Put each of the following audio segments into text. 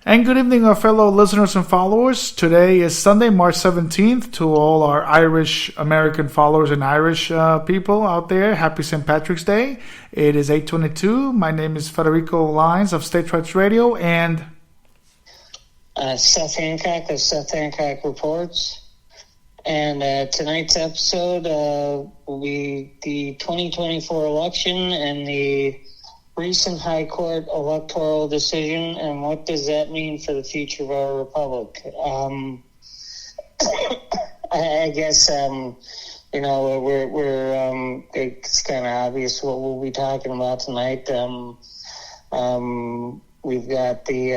And good evening, our fellow listeners and followers. Today is Sunday, March 17th. To all our Irish American followers and Irish people out there, happy St. Patrick's Day. It is 8:22. My name is Federico Lines of State Rights Radio and Seth Hancock of Seth Hancock Reports. And tonight's episode will be the 2024 election and the recent High Court electoral decision, and what does that mean for the future of our republic? I guess we're it's kind of obvious what we'll be talking about tonight. We've got the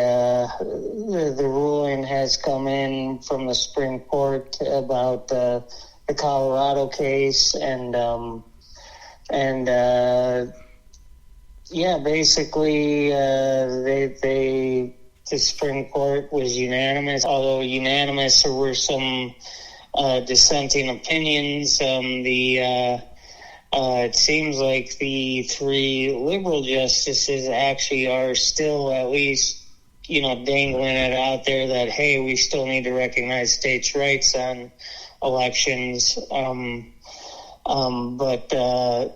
ruling has come in from the Supreme Court about the Colorado case, basically, the Supreme Court was unanimous. Although unanimous, there were some dissenting opinions. It seems like the three liberal justices actually are still at least, dangling it out there that, hey, we still need to recognize states' rights on elections.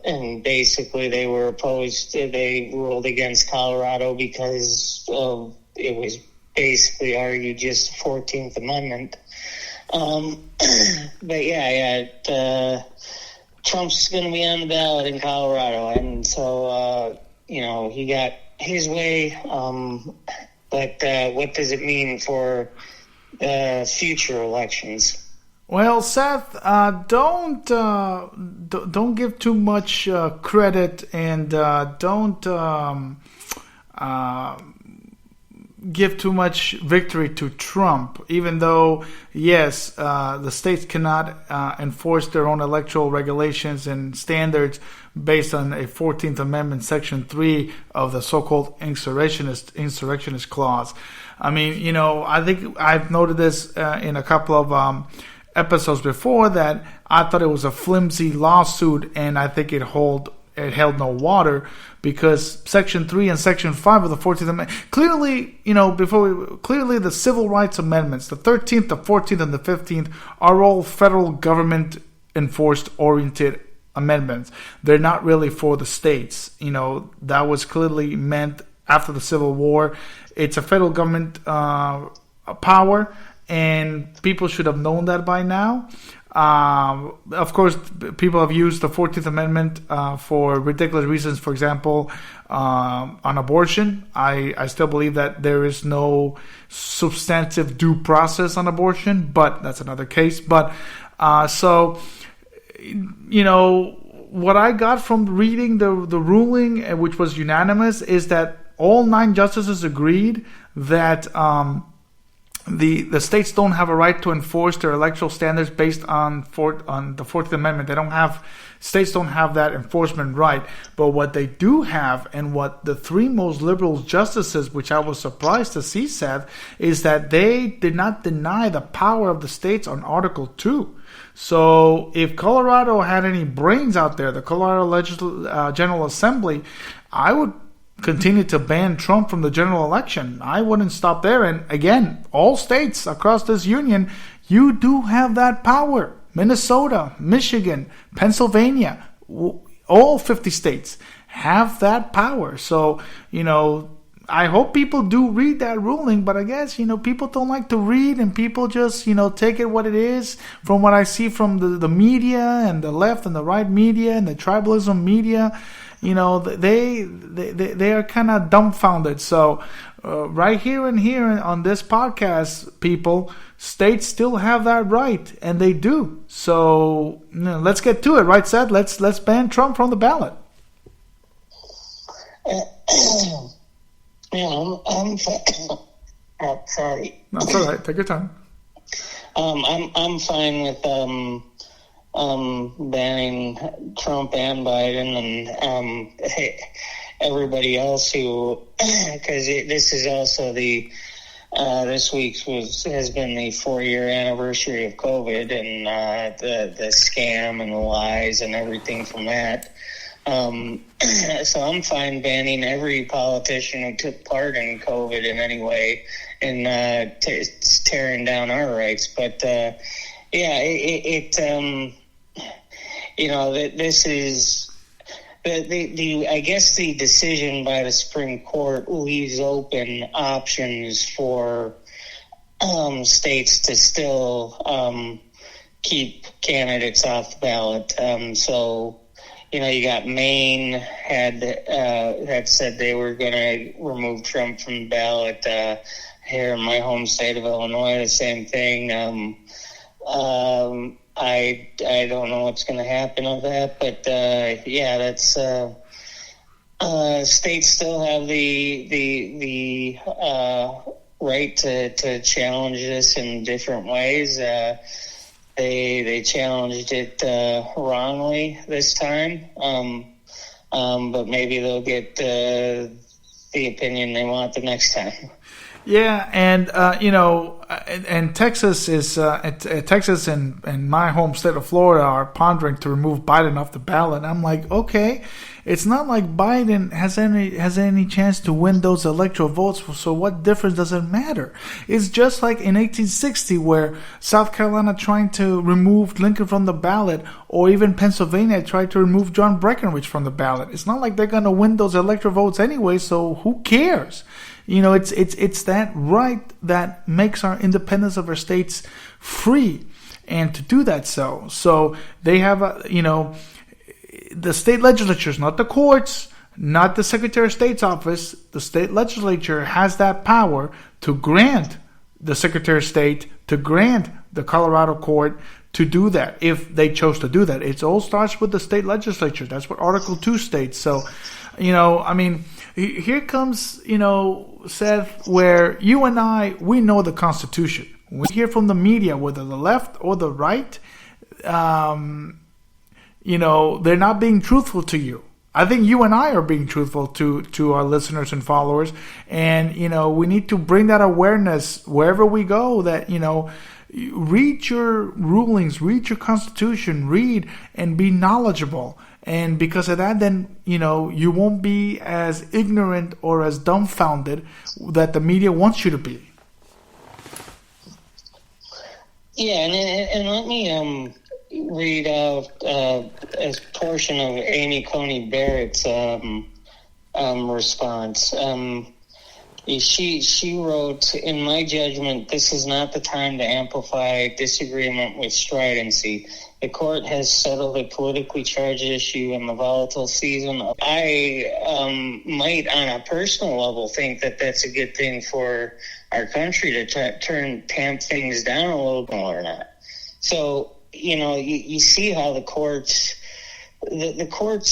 And basically they were opposed. They ruled against Colorado because it was basically argued just the 14th Amendment. Trump's going to be on the ballot in Colorado, and so he got his way. But what does it mean for future elections? Well, Seth, don't give too much credit, and don't give too much victory to Trump. Even though, yes, the states cannot enforce their own electoral regulations and standards based on a 14th Amendment, Section 3 of the so-called insurrectionist clause. I mean, I think I've noted this in a couple of episodes before that I thought it was a flimsy lawsuit, and I think it held no water, because Section 3 and Section 5 of the 14th Amendment clearly the civil rights amendments, the 13th, the 14th, and the 15th are all federal government enforced oriented amendments. They're not really for the states. That was clearly meant after the Civil War. It's a federal government power, and people should have known that by now. Of course, people have used the 14th Amendment for ridiculous reasons. For example, on abortion, I still believe that there is no substantive due process on abortion, but that's another case. But what I got from reading the ruling, which was unanimous, is that all 9 justices agreed that the states don't have a right to enforce their electoral standards based on the 14th Amendment. States don't have that enforcement right. But what they do have, and what the 3 most liberal justices, which I was surprised to see, said, is that they did not deny the power of the states on Article 2. So if Colorado had any brains out there, the Colorado General Assembly, I would continue to ban Trump from the general election. I wouldn't stop there. And again, all states across this union, you do have that power. Minnesota, Michigan, Pennsylvania, all 50 states have that power. So, I hope people do read that ruling, but I guess, people don't like to read, and people just, take it what it is. From what I see from the media, and the left and the right media and the tribalism media, they are kind of dumbfounded. So right here on this podcast, people, states still have that right, and they do. So let's get to it, right, Seth? Let's ban Trump from the ballot. I'm sorry. That's all right. Take your time. I'm fine with banning Trump and Biden and everybody else who, because this is also this week's has been the 4-year anniversary of COVID and the scam and the lies and everything from that. So I'm fine banning every politician who took part in COVID in any way and tearing down our rights. But this is the I guess the decision by the Supreme Court leaves open options for states to still keep candidates off the ballot. You got Maine had said they were going to remove Trump from the ballot. Here in my home state of Illinois, the same thing. I don't know what's going to happen with that, but that's states still have the right to challenge this in different ways. They challenged it wrongly this time, but maybe they'll get the opinion they want the next time. Yeah, and and Texas Texas and my home state of Florida are pondering to remove Biden off the ballot. I'm like, okay, it's not like Biden has any chance to win those electoral votes. So what difference does it matter? It's just like in 1860 where South Carolina trying to remove Lincoln from the ballot, or even Pennsylvania tried to remove John Breckinridge from the ballot. It's not like they're going to win those electoral votes anyway. So who cares? It's that right that makes our independence of our states free, and to do that so they have the state legislatures, not the courts, not the Secretary of State's office. The state legislature has that power to grant the Secretary of State, to grant the Colorado court to do that if they chose to do that. It all starts with the state legislature. That's what Article 2 states. So, here comes, Seth, where you and I, we know the Constitution. We hear from the media, whether the left or the right, they're not being truthful to you. I think you and I are being truthful to our listeners and followers. And, we need to bring that awareness wherever we go that, read your rulings, read your Constitution, read and be knowledgeable. And because of that, then, you won't be as ignorant or as dumbfounded that the media wants you to be. Yeah, and let me read out a portion of Amy Coney Barrett's response. She wrote, "In my judgment, this is not the time to amplify disagreement with stridency. The court has settled a politically charged issue in the volatile season. I might, on a personal level, think that that's a good thing for our country to tamp things down a little more or not." So, you see how the courts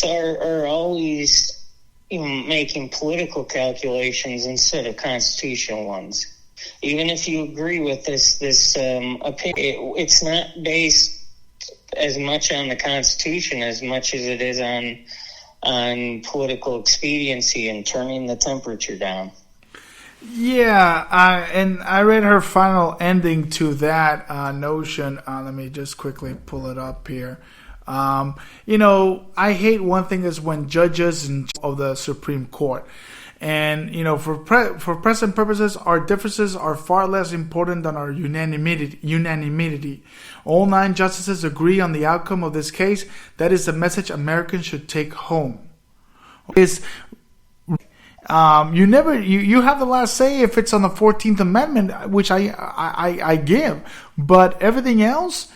are always making political calculations instead of constitutional ones. Even if you agree with this opinion, it's not based as much on the Constitution as much as it is on political expediency and turning the temperature down. Yeah, I read her final ending to that notion. Let me just quickly pull it up here. I hate one thing is when judges of the Supreme Court. And, for present purposes, our differences are far less important than our unanimity. All 9 justices agree on the outcome of this case. That is the message Americans should take home. You have the last say if it's on the 14th Amendment, which I give. But everything else,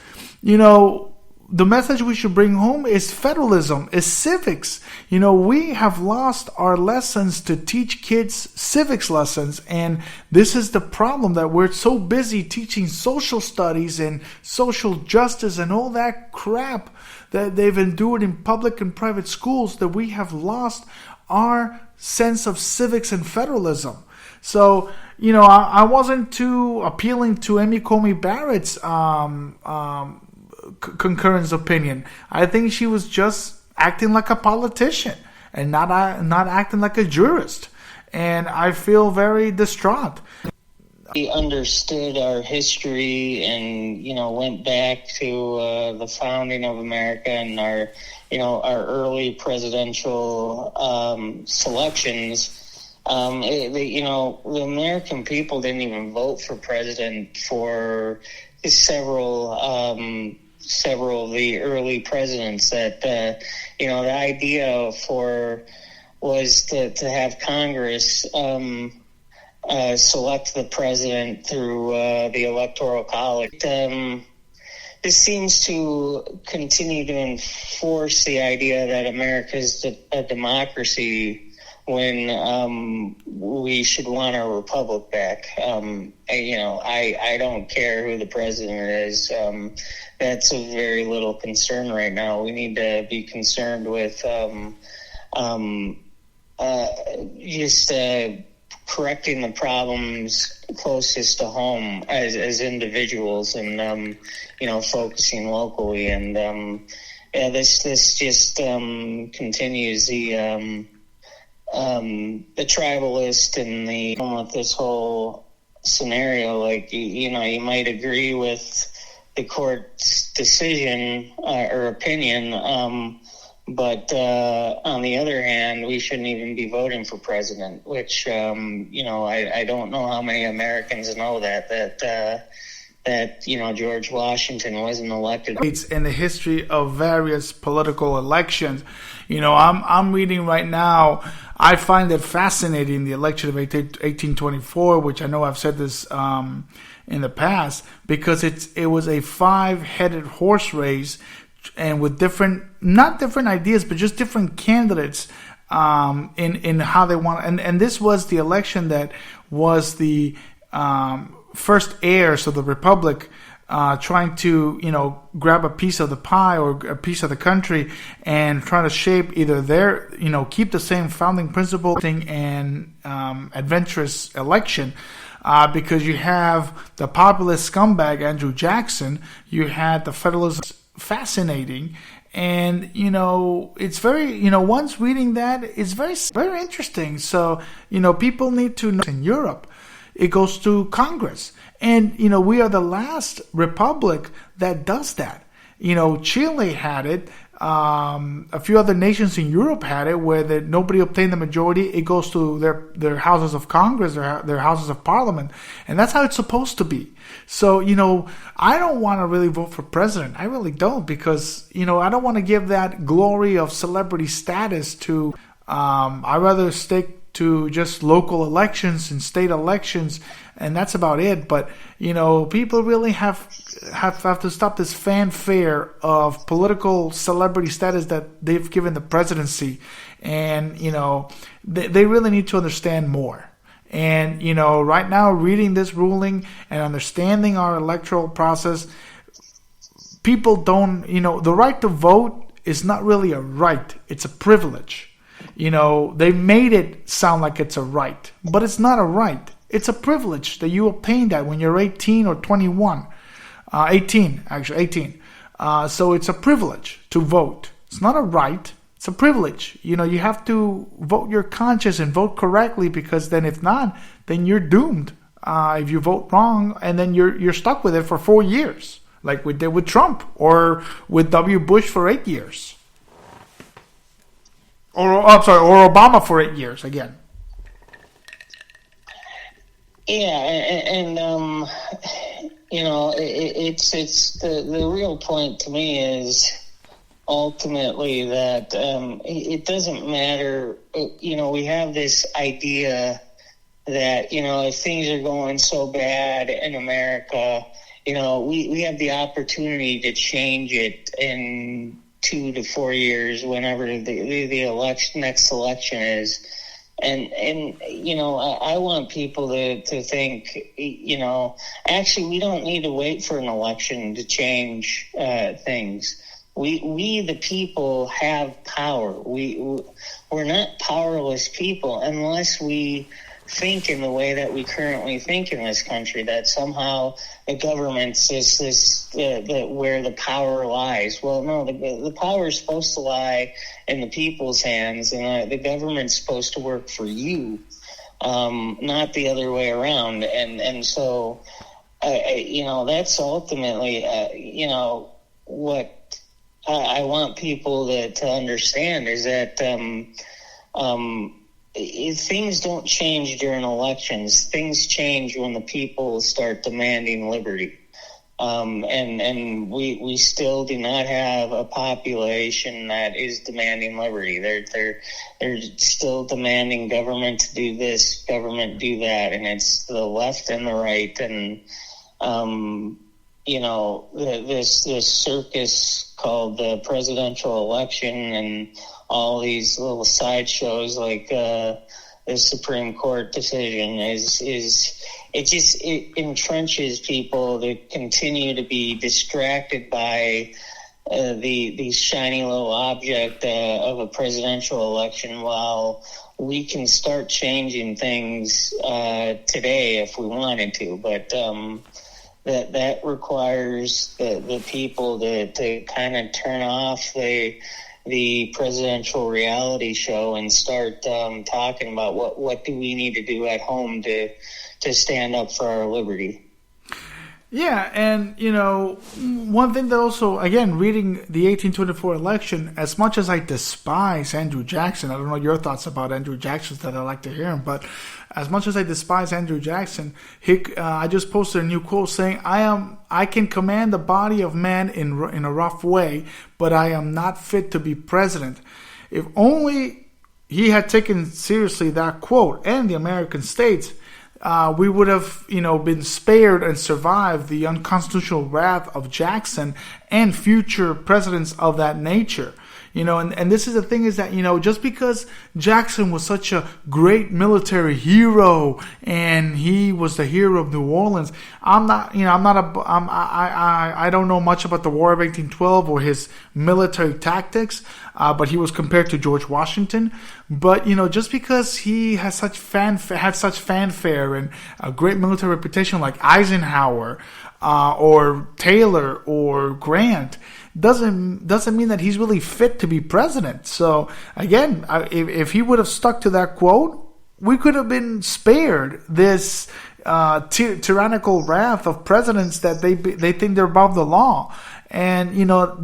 the message we should bring home is federalism, is civics. We have lost our lessons to teach kids civics lessons. And this is the problem, that we're so busy teaching social studies and social justice and all that crap that they've endured in public and private schools that we have lost our sense of civics and federalism. So, I wasn't too appealing to Amy Coney Barrett's concurrence opinion. I think she was just acting like a politician and not acting like a jurist. And I feel very distraught. He understood our history and, went back to the founding of America and our early presidential selections. The American people didn't even vote for president for several of the early presidents. That the idea was to have Congress select the president through the electoral college. This seems to continue to enforce the idea that America is a democracy when we should want our republic back. I don't care who the president is. That's of very little concern right now. We need to be concerned with just correcting the problems closest to home as individuals and focusing locally. And this just continues the tribalist and with this whole scenario. Like you might agree with the court's decision or opinion, but on the other hand, we shouldn't even be voting for president, which I don't know how many Americans know that George Washington wasn't elected. It's in the history of various political elections. I'm reading right now. I find it fascinating, the election of 1824, which I know I've said this in the past, because it was a 5-headed horse race, and with not different ideas, but just different candidates in how they want. And this was the election that was the first heirs of the Republic trying to, grab a piece of the pie or a piece of the country and try to shape either keep the same founding principle and adventurous election. Because you have the populist scumbag Andrew Jackson, you had the Federalists. Fascinating, and it's very once reading that, it's very, very interesting. So people need to know in Europe it goes to Congress, and we are the last republic that does that. Chile had it. A few other nations in Europe had it, where nobody obtained the majority. It goes to their houses of Congress, their houses of Parliament, and that's how it's supposed to be. So I don't want to really vote for president. I really don't, because I don't want to give that glory of celebrity status to. I rather stick to just local elections and state elections, and that's about it. But people really have to stop this fanfare of political celebrity status that they've given the presidency, and they really need to understand more. And right now, reading this ruling and understanding our electoral process, people don't. The right to vote is not really a right; it's a privilege. They made it sound like it's a right, but it's not a right. It's a privilege that you obtain that when you're 18 or 21. 18. So it's a privilege to vote. It's not a right. It's a privilege. You have to vote your conscience and vote correctly, because then if not, then you're doomed. If you vote wrong, and then you're stuck with it for 4 years, like we did with Trump, or with W. Bush for 8 years. Or Obama for 8 years again. Yeah, and it's the real point to me is ultimately that it doesn't matter. We have this idea that if things are going so bad in America, we have the opportunity to change it in 2 to 4 years, whenever the next election is. And I want people to think, actually, we don't need to wait for an election to change things. We the people have power. We're not powerless people unless we think in the way that we currently think in this country, that somehow the government is where the power lies. Well, no, the power is supposed to lie in the people's hands, and the government's supposed to work for you. not the other way around. And so, that's ultimately, what I want people to understand is that things don't change during elections. Things change when the people start demanding liberty. And we still do not have a population that is demanding liberty. They're still demanding government to do this, government do that, and it's the left and the right. And this circus called the presidential election and all these little sideshows like the Supreme Court decision it entrenches people to continue to be distracted by the shiny little object of a presidential election, while we can start changing things today if we wanted to. But that requires the people to kind of turn off the presidential reality show and start talking about what do we need to do at home to stand up for our liberty. Yeah, and one thing that also, again, reading the 1824 election, as much as I despise Andrew Jackson, I don't know your thoughts about Andrew Jackson that I'd like to hear him, but as much as I despise Andrew Jackson, I just posted a new quote saying, I can command the body of man in a rough way, but I am not fit to be president. If only he had taken seriously that quote and the American states, we would have, been spared and survived the unconstitutional wrath of Jackson and future presidents of that nature. And this is the thing is that, just because Jackson was such a great military hero and he was the hero of New Orleans, I don't know much about the War of 1812 or his military tactics, but he was compared to George Washington. But, just because he had such fanfare and a great military reputation like Eisenhower, or Taylor or Grant, doesn't mean that he's really fit to be president. So again, if he would have stuck to that quote, we could have been spared this tyrannical wrath of presidents that they think they're above the law. And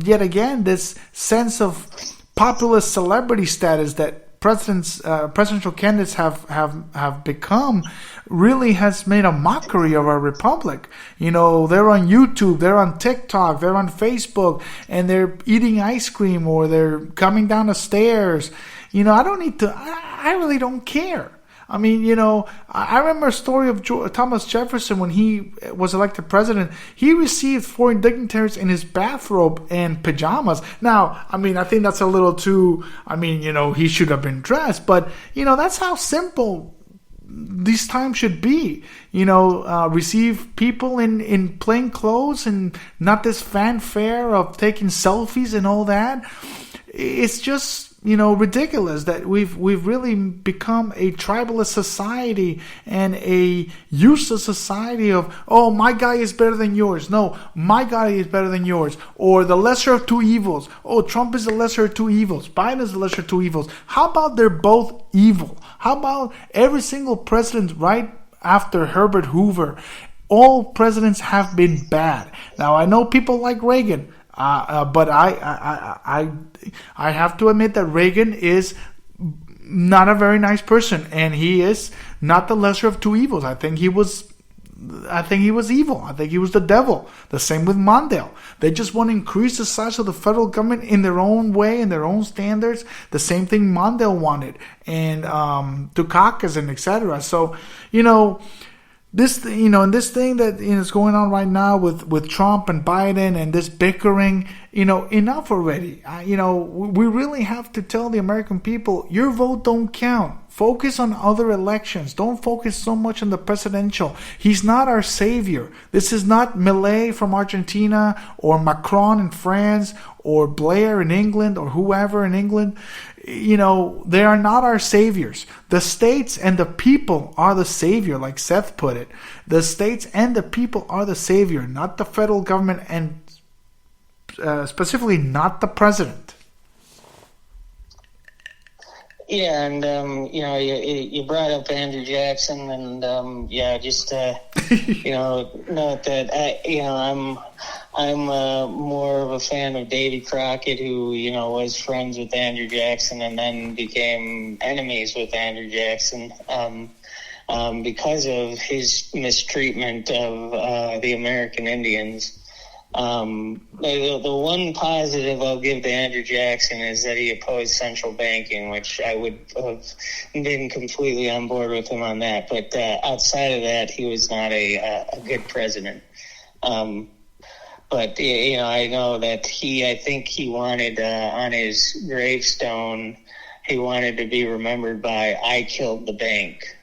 yet again, this sense of populist celebrity status that presidential candidates have become really has made a mockery of our republic. They're on YouTube, they're on TikTok, they're on Facebook, and they're eating ice cream or they're coming down the stairs. I really don't care. I remember a story of Thomas Jefferson when he was elected president. He received foreign dignitaries in his bathrobe and pajamas. Now, I think that's a little too, he should have been dressed. But, that's how simple these times should be. Receive people in plain clothes and not this fanfare of taking selfies and all that. It's just ridiculous that we've really become a tribalist society and a useless society of, oh, my guy is better than yours. No, my guy is better than yours. Or the lesser of two evils. Oh, Trump is the lesser of two evils. Biden is the lesser of two evils. How about they're both evil? How about every single president right after Herbert Hoover? All presidents have been bad. Now, I know people like Reagan. But I have to admit that Reagan is not a very nice person, and he is not the lesser of two evils. I think he was evil. I think he was the devil. The same with Mondale. They just want to increase the size of the federal government in their own way, in their own standards. The same thing Mondale wanted, and Dukakis and etc. So, this thing that is going on right now with Trump and Biden and this bickering, enough already. We really have to tell the American people, your vote don't count. Focus on other elections. Don't focus so much on the presidential. He's not our savior. This is not Milei from Argentina or Macron in France or Blair in England or whoever in England. They are not our saviors. The states and the people are the savior, like Seth put it. The states and the people are the savior, not the federal government, and specifically not the president. Yeah, and you brought up Andrew Jackson, and just note that I'm more of a fan of Davy Crockett, who was friends with Andrew Jackson and then became enemies with Andrew Jackson because of his mistreatment of the American Indians. The one positive I'll give to Andrew Jackson is that he opposed central banking, which I would have been completely on board with him on that. But outside of that, he was not a good president. But I know that I think he wanted on his gravestone, he wanted to be remembered by "I killed the bank."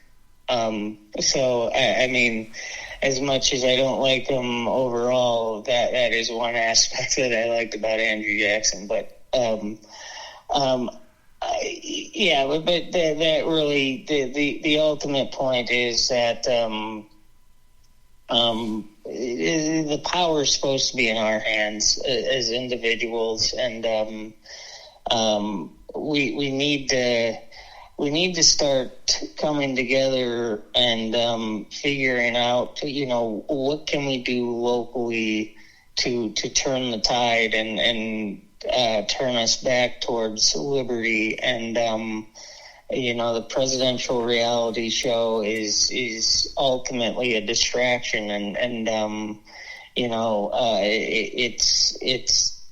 So I mean, as much as I don't like him overall, that is one aspect that I liked about Andrew Jackson. But that really the ultimate point is that the power is supposed to be in our hands as individuals, and we need to start coming together and figuring out, what can we do locally to turn the tide and turn us back towards liberty. And the presidential reality show is ultimately a distraction, and it's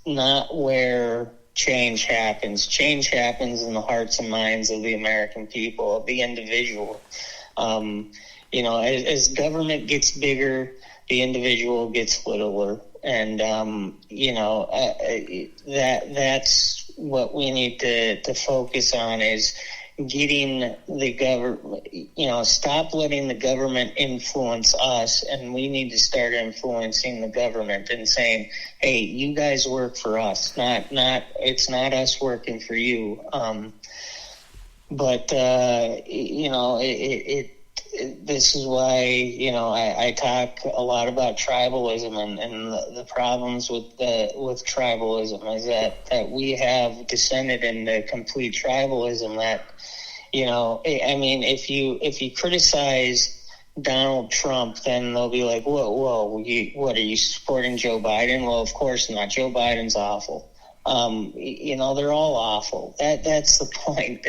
not where change happens. Change happens in the hearts and minds of the American people, of the individual. As government gets bigger, the individual gets littler, and that's what we need to focus on, is getting the government, stop letting the government influence us, and we need to start influencing the government and saying, hey, you guys work for us, it's not us working for you. This is why, I talk a lot about tribalism, and the problems with tribalism is that we have descended into complete tribalism. That, if you criticize Donald Trump, then they'll be like, whoa, what, are you supporting Joe Biden? Well, of course not. Joe Biden's awful. They're all awful. That's the point.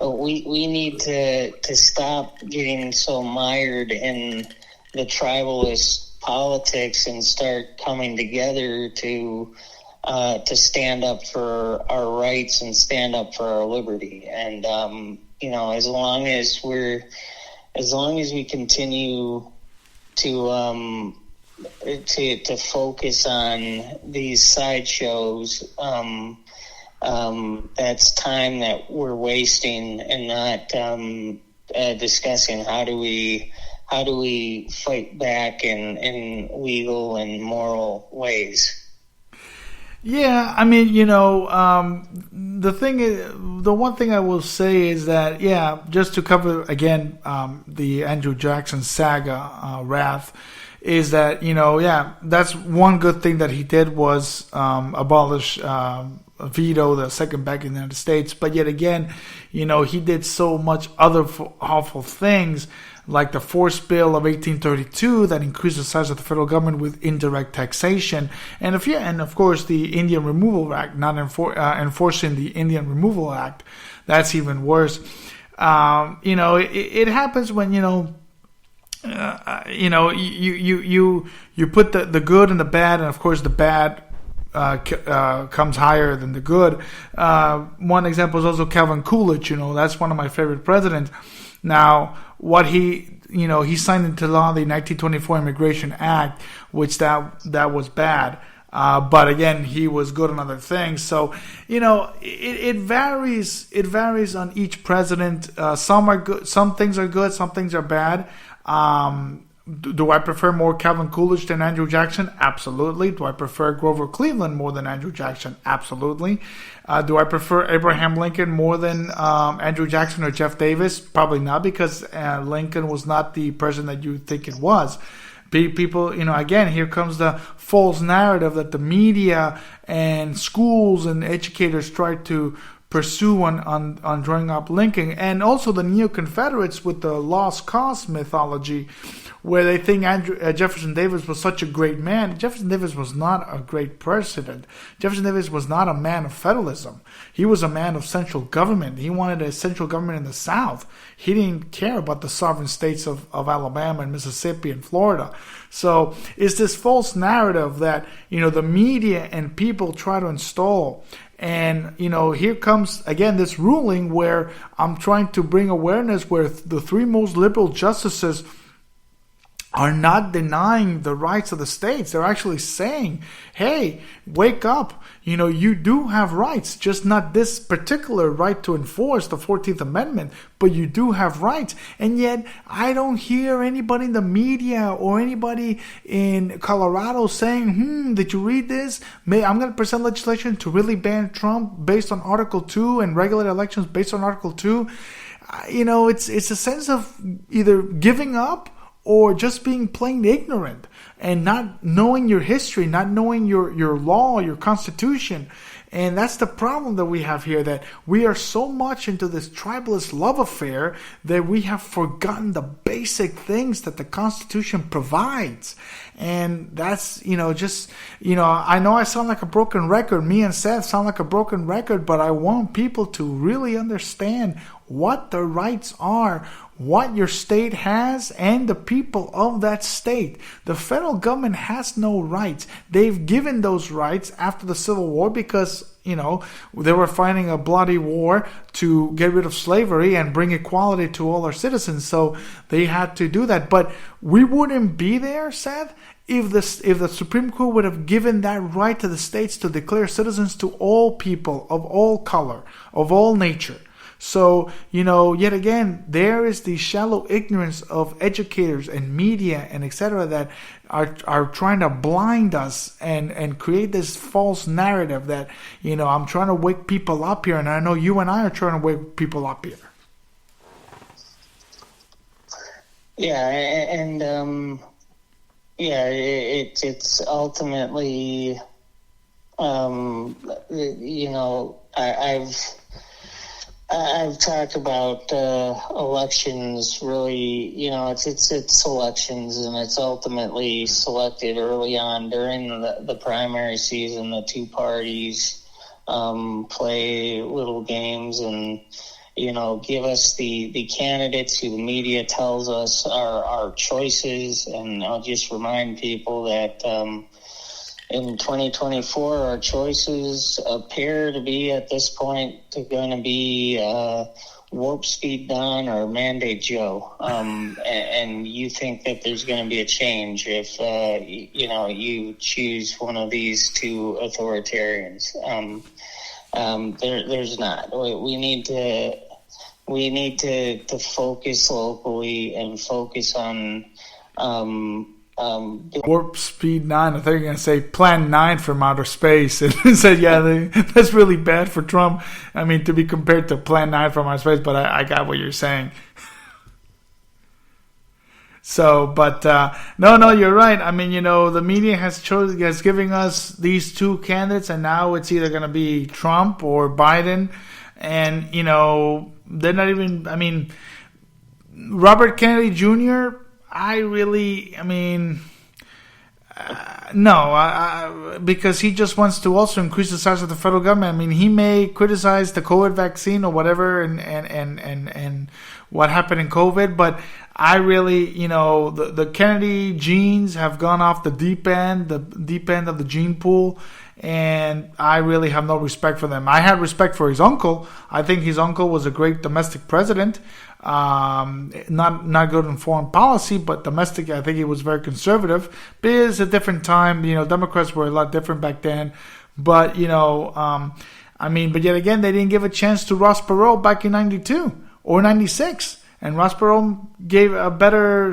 We need to stop getting so mired in the tribalist politics and start coming together to stand up for our rights and stand up for our liberty. And as long as we continue to focus on these sideshows, that's time that we're wasting and not discussing how do we fight back in legal and moral ways. Yeah, I mean, the one thing I will say is that, just to cover again the Andrew Jackson saga, Wrath, is that, that's one good thing that he did was abolish veto, the second back in the United States. But yet again, he did so much other awful things, like the Force Bill of 1832 that increased the size of the federal government with indirect taxation, and of course the Indian Removal Act, not enforcing the Indian Removal Act. That's even worse. It happens when you put the good and the bad, and of course the bad comes higher than the good. One example is also Calvin Coolidge. That's one of my favorite presidents. Now, what he signed into law the 1924 Immigration Act, which that was bad. But again, he was good on other things. So, it varies. It varies on each president. Some are good. Some things are good. Some things are bad. Do I prefer more Calvin Coolidge than Andrew Jackson? Absolutely. Do I prefer Grover Cleveland more than Andrew Jackson? Absolutely. Do I prefer Abraham Lincoln more than Andrew Jackson or Jeff Davis? Probably not, because Lincoln was not the person that you think it was. People, again, here comes the false narrative that the media and schools and educators try to pursue on drawing up Lincoln, and also the neo-Confederates with the lost cause mythology, where they think Jefferson Davis was such a great man. Jefferson Davis was not a great president. Jefferson Davis was not a man of federalism. He was a man of central government. He wanted a central government in the South. He didn't care about the sovereign states of Alabama and Mississippi and Florida. So it's this false narrative that, the media and people try to install. And, here comes, again, this ruling where I'm trying to bring awareness where the three most liberal justices are not denying the rights of the states. They're actually saying, hey, wake up. You do have rights, just not this particular right to enforce the 14th Amendment, but you do have rights. And yet I don't hear anybody in the media or anybody in Colorado saying, did you read this? I'm going to present legislation to really ban Trump based on Article 2 and regulate elections based on Article 2. It's a sense of either giving up or just being plain ignorant and not knowing your history, not knowing your law, your constitution. And that's the problem that we have here, that we are so much into this tribalist love affair that we have forgotten the basic things that the Constitution provides. And that's, I know I sound like a broken record. Me and Seth sound like a broken record, but I want people to really understand what the rights are, what your state has, and the people of that state. The federal government has no rights. They've given those rights after the Civil War because, they were fighting a bloody war to get rid of slavery and bring equality to all our citizens. So they had to do that. But we wouldn't be there, Seth, if the Supreme Court would have given that right to the states to declare citizens to all people of all color, of all nature. So, yet again, there is the shallow ignorance of educators and media and etc. that are trying to blind us and create this false narrative that, I'm trying to wake people up here, and I know you and I are trying to wake people up here. Yeah, and it's ultimately, I've talked about elections. Really, it's elections, and it's ultimately selected early on during the primary season. The two parties play little games and give us the candidates who the media tells us are our choices. And I'll just remind people that in 2024, our choices appear to be at this point going to be Warp Speed Don or Mandate Joe. And you think that there's going to be a change if you choose one of these two authoritarians. There's not. We need to focus locally and focus on Warp Speed 9. I thought you were going to say Plan 9 from outer space. And said, that's really bad for Trump. I mean, to be compared to Plan 9 from outer space, but I got what you're saying. So, but no, you're right. I mean, the media has giving us these two candidates, and now it's either going to be Trump or Biden. And, they're not even, Robert Kennedy Jr., no, because he just wants to also increase the size of the federal government. He may criticize the COVID vaccine or whatever and what happened in COVID, but I really, the Kennedy genes have gone off the deep end of the gene pool, and I really have no respect for them. I had respect for his uncle. I think his uncle was a great domestic president. Not good in foreign policy, but domestic, I think he was very conservative. But it is a different time. Democrats were a lot different back then. But, but yet again, they didn't give a chance to Ross Perot back in 92 or 96. And Ross Perot gave a better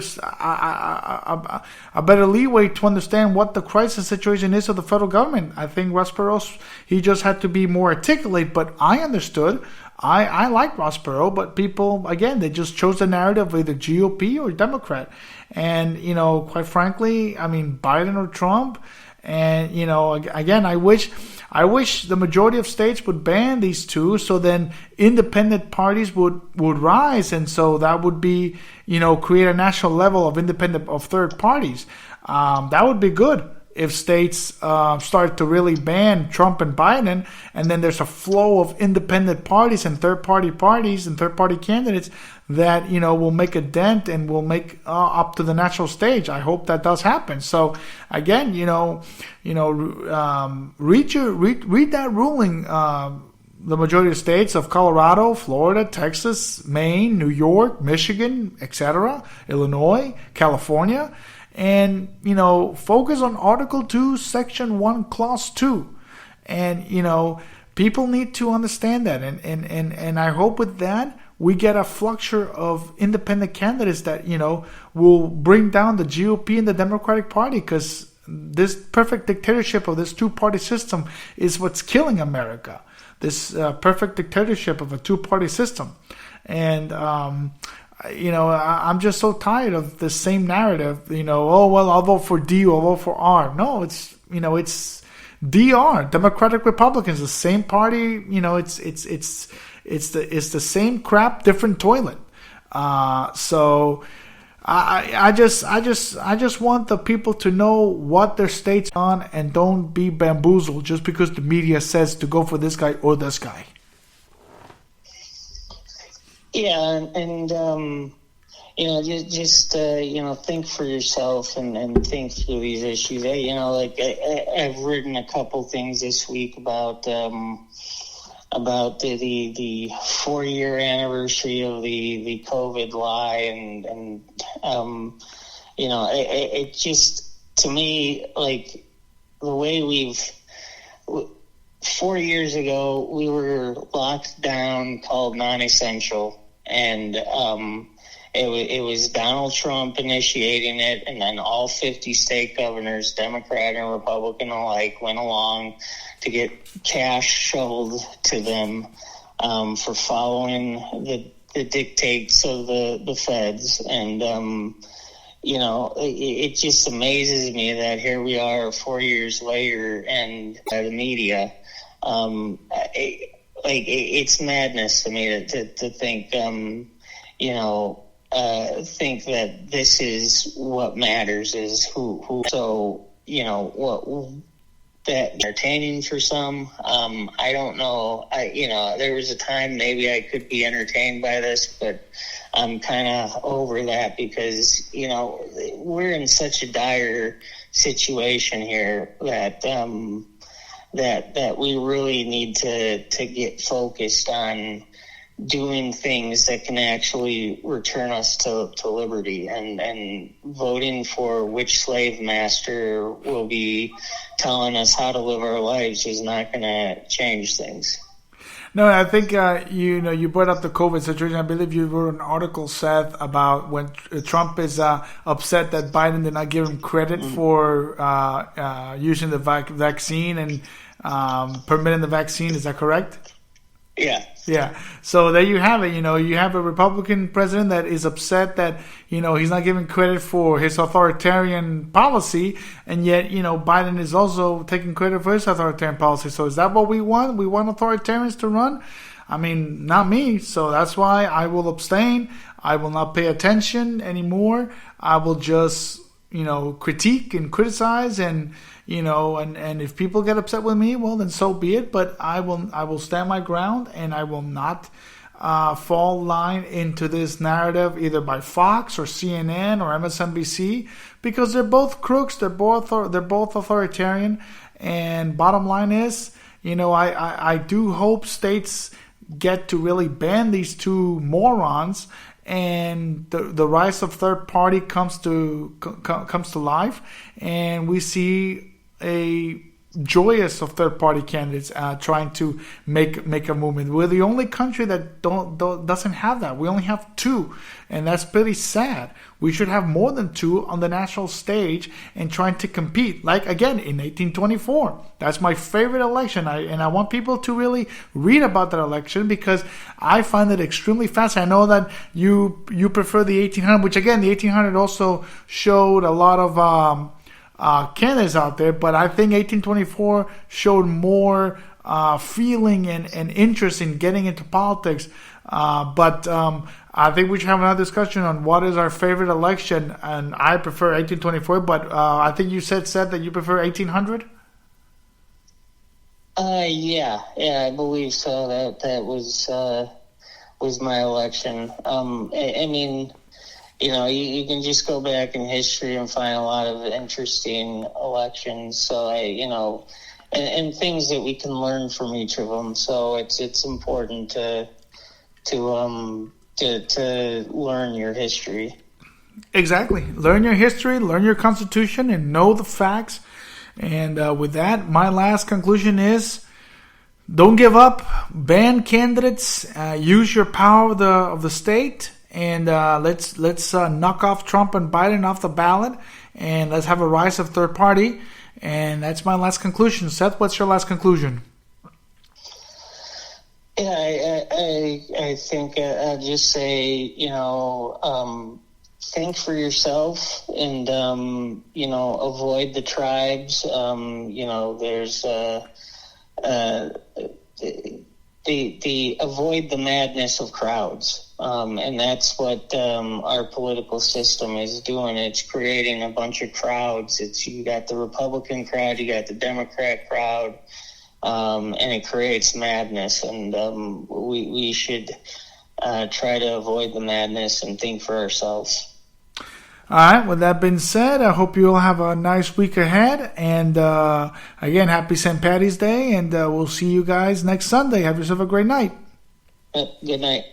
leeway to understand what the crisis situation is of the federal government. I think Ross Perot, he just had to be more articulate, but I understood. I like Ross Perot, but people, again, they just chose the narrative of either GOP or Democrat. And, quite frankly, Biden or Trump, And again, I wish the majority of states would ban these two, so then independent parties would rise, and so that would be create a national level of third parties. That would be good if states start to really ban Trump and Biden, and then there's a flow of independent parties and third-party candidates that will make a dent and will make up to the national stage. I hope that does happen. So again, read that ruling. The majority of states of Colorado, Florida, Texas, Maine, New York, Michigan, etc., Illinois, California. And, focus on Article 2, Section 1, Clause 2. And, people need to understand that. And I hope with that, we get a fluctuation of independent candidates that, will bring down the GOP and the Democratic Party, because this perfect dictatorship of this two-party system is what's killing America. This perfect dictatorship of a two-party system. And, I'm just so tired of the same narrative. Oh well, I'll vote for D or I'll vote for R. No, it's DR, Democratic Republicans, the same party. It's the same crap, different toilet. So I just want the people to know what their state's on and don't be bamboozled just because the media says to go for this guy or this guy. Yeah, and just think for yourself and think through these issues. I've written a couple things this week about the 4-year anniversary of the COVID lie, and it just, to me, like, the way 4 years ago we were locked down, called non-essential. And it was Donald Trump initiating it, and then all 50 state governors, Democrat and Republican alike, went along to get cash shoveled to them for following the dictates of the feds. And it just amazes me that here we are 4 years later, and the media. It's madness to me to think, think that this is what matters, is who. So, what that entertaining for some. I don't know. There was a time maybe I could be entertained by this, but I'm kind of over that, because, we're in such a dire situation here that we really need to get focused on doing things that can actually return us to liberty, and voting for which slave master will be telling us how to live our lives is not going to change things. No, I think you brought up the COVID situation. I believe you wrote an article, Seth, about when Trump is upset that Biden did not give him credit for using the vaccine and permitting the vaccine. Is that correct? Yeah. Yeah. So there you have it. You have a Republican president that is upset that, he's not giving credit for his authoritarian policy. And yet, Biden is also taking credit for his authoritarian policy. So is that what we want? We want authoritarians to run? I mean, not me. So that's why I will abstain. I will not pay attention anymore. I will just, critique and criticize, and and if people get upset with me, well, then so be it. But I will stand my ground, and I will not fall line into this narrative either by Fox or CNN or MSNBC, because they're both crooks. They're both authoritarian. And bottom line is, I do hope states get to really ban these two morons, and the rise of third party comes to life, and we see a joyous of third party candidates trying to make a movement. We're the only country that doesn't have that. We only have two, and that's pretty sad. We should have more than two on the national stage and trying to compete. Like, again, in 1824. That's my favorite election. I want people to really read about that election, because I find it extremely fascinating. I know that you prefer the 1800, which, again, the 1800 also showed a lot of candidates out there, but I think 1824 showed more feeling and interest in getting into politics. But I think we should have another discussion on what is our favorite election. And I prefer 1824, but I think you said that you prefer 1800. Yeah, I believe so. That was my election. I mean, you can just go back in history and find a lot of interesting elections. So and things that we can learn from each of them. So it's important to learn your history. Exactly. Learn your history, learn your Constitution, and know the facts. And with that, my last conclusion is: don't give up. Ban candidates. Use your power of the state, and let's knock off Trump and Biden off the ballot, and let's have a rise of third party. And that's my last conclusion. Seth, what's your last conclusion? Yeah, I think I'll just say, think for yourself and, avoid the tribes. There's the avoid the madness of crowds. And that's what our political system is doing. It's creating a bunch of crowds. You got the Republican crowd, you got the Democrat crowd. And it creates madness, and we should try to avoid the madness and think for ourselves. All right, with that being said, I hope you all have a nice week ahead. And again, happy St. Paddy's Day, and we'll see you guys next Sunday. Have yourself a great night. Good night.